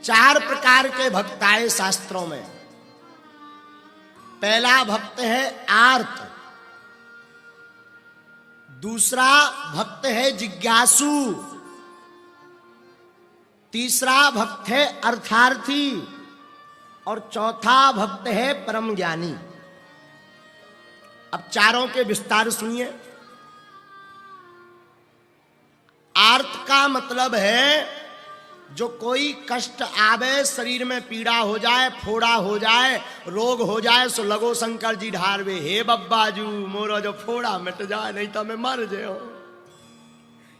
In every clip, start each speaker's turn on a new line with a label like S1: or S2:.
S1: चार प्रकार के भक्त आए शास्त्रों में। पहला भक्त है आर्त, दूसरा भक्त है जिज्ञासु, तीसरा भक्त है अर्थार्थी और चौथा भक्त है परम ज्ञानी। अब चारों के विस्तार सुनिए। आर्त का मतलब है जो कोई कष्ट आवे, शरीर में पीड़ा हो जाए, फोड़ा हो जाए, रोग हो जाए, सो लगो शंकर जी ढारवे, हे बब्बाजू मोरो जो फोड़ा मिट जाए, नहीं तो मैं मर जाओ।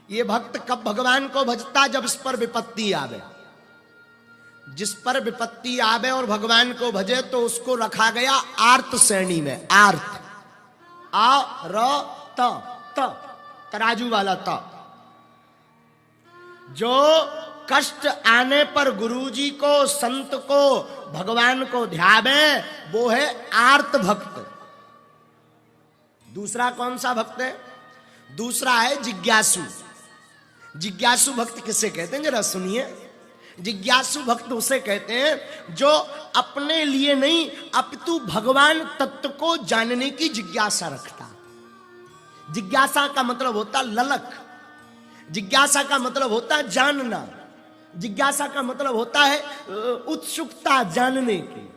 S1: ये भक्त कब भगवान को भजता? जब इस पर विपत्ति आवे। जिस पर विपत्ति आवे और भगवान को भजे तो उसको रखा गया आर्त श्रेणी में। आर्त, आ र त, तराजू वाला त। जो कष्ट आने पर गुरुजी को, संत को, भगवान को ध्यावे, वो है आर्त भक्त। दूसरा कौन सा भक्त है? दूसरा है जिज्ञासु। जिज्ञासु भक्त किसे कहते हैं? जरा सुनिए। जिज्ञासु भक्त उसे कहते हैं जो अपने लिए नहीं अपितु भगवान तत्व को जानने की जिज्ञासा रखता। जिज्ञासा का मतलब होता ललक, जिज्ञासा का मतलब होता है जानना, जिज्ञासा का मतलब होता है उत्सुकता जानने की।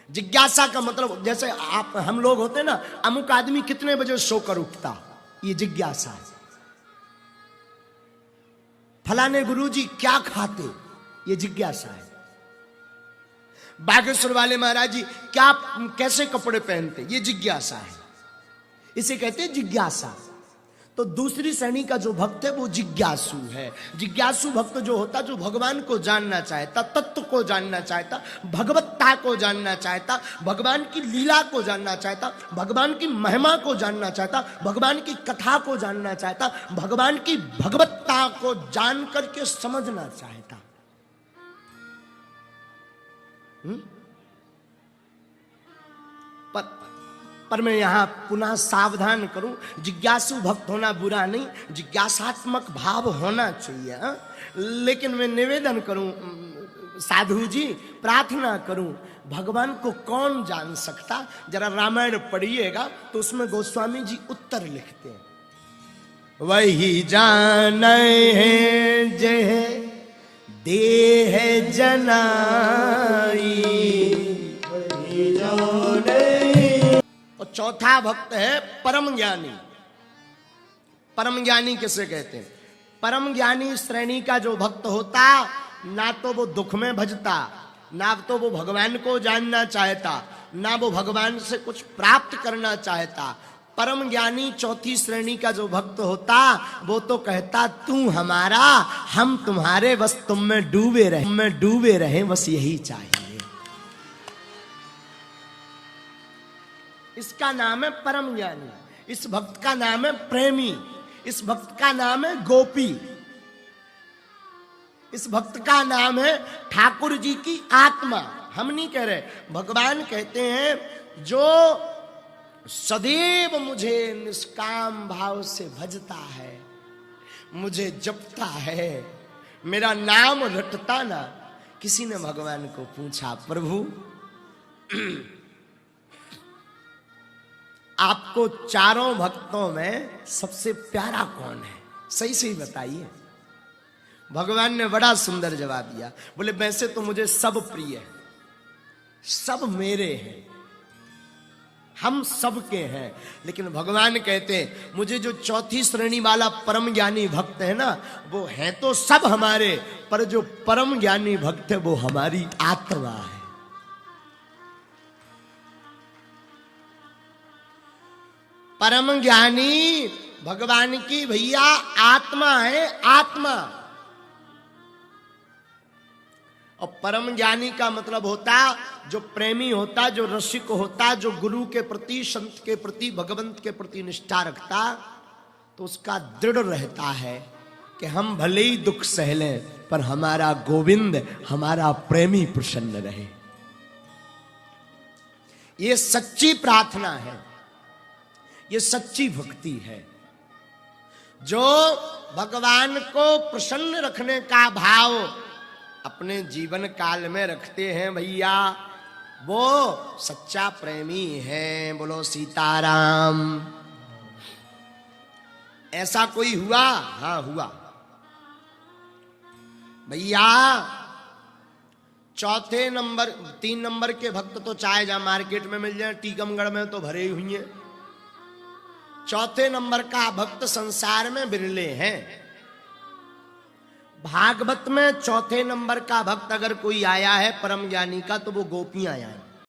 S1: जिज्ञासा का मतलब जैसे आप हम लोग होते हैं ना, अमुक आदमी कितने बजे सोकर उठता, ये जिज्ञासा है। फलाने गुरुजी क्या खाते, ये जिज्ञासा है। बागेश्वर वाले महाराज जी क्या कैसे कपड़े पहनते, ये जिज्ञासा है। इसे कहते हैं जिज्ञासा। तो दूसरी श्रेणी का जो भक्त है वो जिज्ञासु है। जिज्ञासु भक्त जो होता, जो भगवान को जानना चाहता, तत्व को जानना चाहता, भगवत्ता को जानना चाहता, भगवान की लीला को जानना चाहता, भगवान की महिमा को जानना चाहता, भगवान की कथा को जानना चाहता, भगवान की भगवत्ता को जान करके समझना चाहता। पर मैं यहां पुनः सावधान करूं, जिज्ञासु भक्त होना बुरा नहीं, जिज्ञासात्मक भाव होना चाहिए। लेकिन मैं निवेदन करूं, साधु जी प्रार्थना करूं, भगवान को कौन जान सकता? जरा रामायण पढ़िएगा तो उसमें गोस्वामी जी उत्तर लिखते हैं, वही जाने हैं जे देह जनाई, वही जाने। और चौथा भक्त है परम ज्ञानी। परम ज्ञानी किसे कहते हैं? परम ज्ञानी श्रेणी का जो भक्त होता, ना तो वो दुख में भजता, ना तो वो भगवान को जानना चाहता, ना वो भगवान से कुछ प्राप्त करना चाहता। परम ज्ञानी चौथी श्रेणी का जो भक्त होता, वो तो कहता तू हमारा, हम तुम्हारे, बस तुम में डूबे रहे, बस यही चाहिए। इसका नाम है परम ज्ञानी। इस भक्त का नाम है प्रेमी। इस भक्त का नाम है गोपी। इस भक्त का नाम है ठाकुर जी की आत्मा। हम नहीं कह रहे, भगवान कहते हैं जो सदैव मुझे निष्काम भाव से भजता है, मुझे जपता है, मेरा नाम रटता ना। किसी ने भगवान को पूछा, प्रभु आपको चारों भक्तों में सबसे प्यारा कौन है? सही सही बताइए। भगवान ने बड़ा सुंदर जवाब दिया, बोले वैसे तो मुझे सब प्रिय है, सब मेरे हैं, हम सबके हैं। लेकिन भगवान कहते हैं मुझे जो चौथी श्रेणी वाला परम ज्ञानी भक्त है ना, वो है तो सब हमारे, पर जो परम ज्ञानी भक्त है वो हमारी आत्मा है। परम ज्ञानी भगवान की भैया आत्मा है, आत्मा। और परम ज्ञानी का मतलब होता जो प्रेमी होता, जो रसिक होता, जो गुरु के प्रति, संत के प्रति, भगवंत के प्रति निष्ठा रखता, तो उसका दृढ़ रहता है कि हम भले ही दुख सह लें पर हमारा गोविंद, हमारा प्रेमी प्रसन्न रहे। ये सच्ची प्रार्थना है, ये सच्ची भक्ति है। जो भगवान को प्रसन्न रखने का भाव अपने जीवन काल में रखते हैं भैया, वो सच्चा प्रेमी है। बोलो सीताराम। ऐसा कोई हुआ? हाँ हुआ भैया। चौथे नंबर 3 नंबर के भक्त तो चाहे जहां मार्केट में मिल जाए, टीकमगढ़ में तो भरे हुई हैं। चौथे नंबर का भक्त संसार में बिरले हैं। भागवत में चौथे नंबर का भक्त अगर कोई आया है परम ज्ञानी का, तो वो गोपियां आया है।